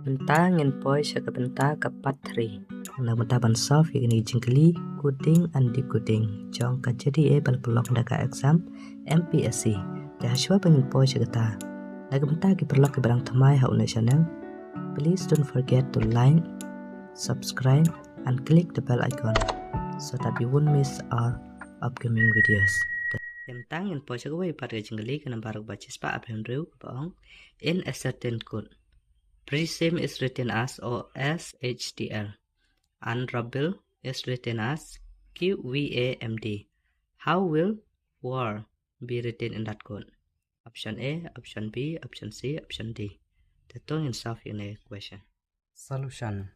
Benta ngin poi sa benta ka Part-3. Na benta ban solve ini jingkali coding and decoding. Jong ka JDA bal pelok daga exam MPSC. Dah shwa pengin poi sa kata. Daga benta ki perlok ki barang thamai hau na channel. Please don't forget to like, subscribe and click the bell icon so that you won't miss our upcoming videos. Benta ngin poi sa gawai pada jingkali kana baru baca spa apem riu bang in a certain code. Prism is written as OSHTL and rubble is written as QVAMD. How will war be written in that code? Option A, option B, option C, option D. Tetong in solve in a question. Solution.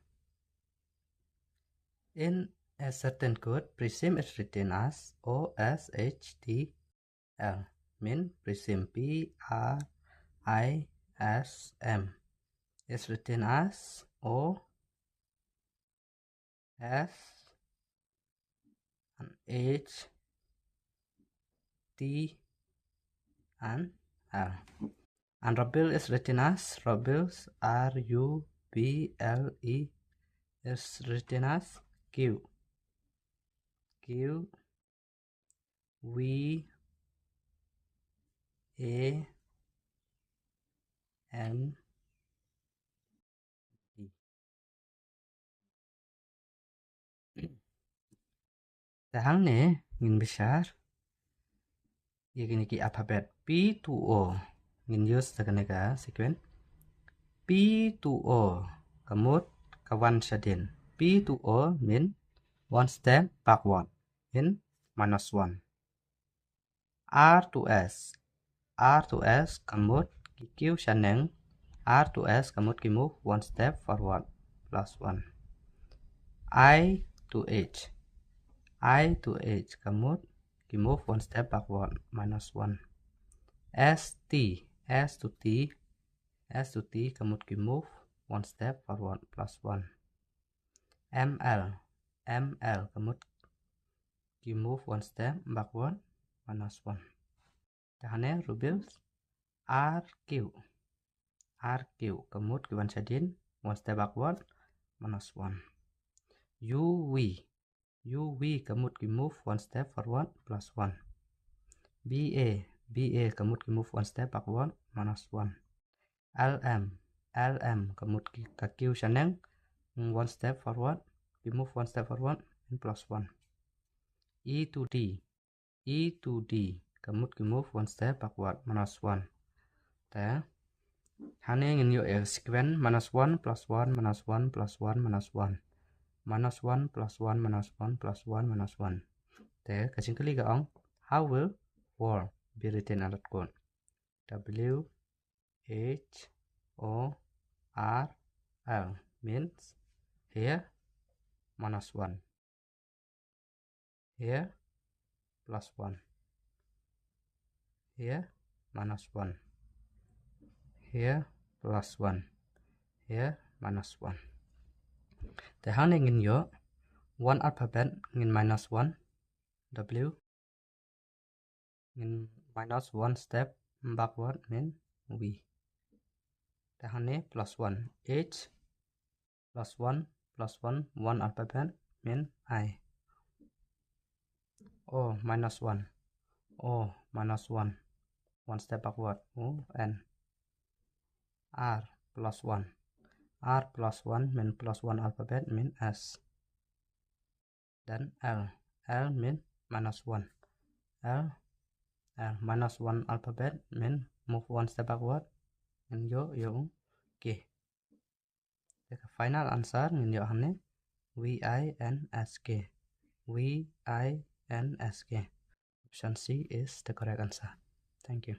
In a certain code, prism is written as OSHTL. Mean prism PRISM is written as O S and H T and L. And rubble is written as rubbles RUBLE is written as Q V A N D. Tahang ne ngin besar ki alphabet P to O ngin use ka sequence P to O kamut kawan sadin. P to O mean one step backward in -1. R to S kamut Q saneng R to S kamut ki move one step forward +1. I to H kamut ki move one step backward -1. S to T kamut ki move one step forward +1. ML kamut ki move one step backward -1. Tahane rubles RQ kamut ki one sadin one step backward -1. UV kamut ki move one step forward +1. BA kamut ki move one step backward -1. LM kamut ki Q saneng one step forward ki move one step forward +1. E to D kamut ki move one step backward -1. Ta hane ngin yo sequence -1 +1 -1 +1 -1 -1 +1 -1 +1 te kasing kali ga ong how will war be written in that code? W H O R L means here -1, here +1, here -1, here +1, here -1. The hane ngin yo one alphabet ngin -1 W ngin -1 step backward mean V. The hane +1 H +1 one alphabet mean I. O -1 one step backward O N. R +1 mean +1 alphabet mean S. Then L mean -1 L -1 alphabet mean move one step backward and yo K. The final answer ngin yo hane VINSK. Option C is the correct answer. Thank you.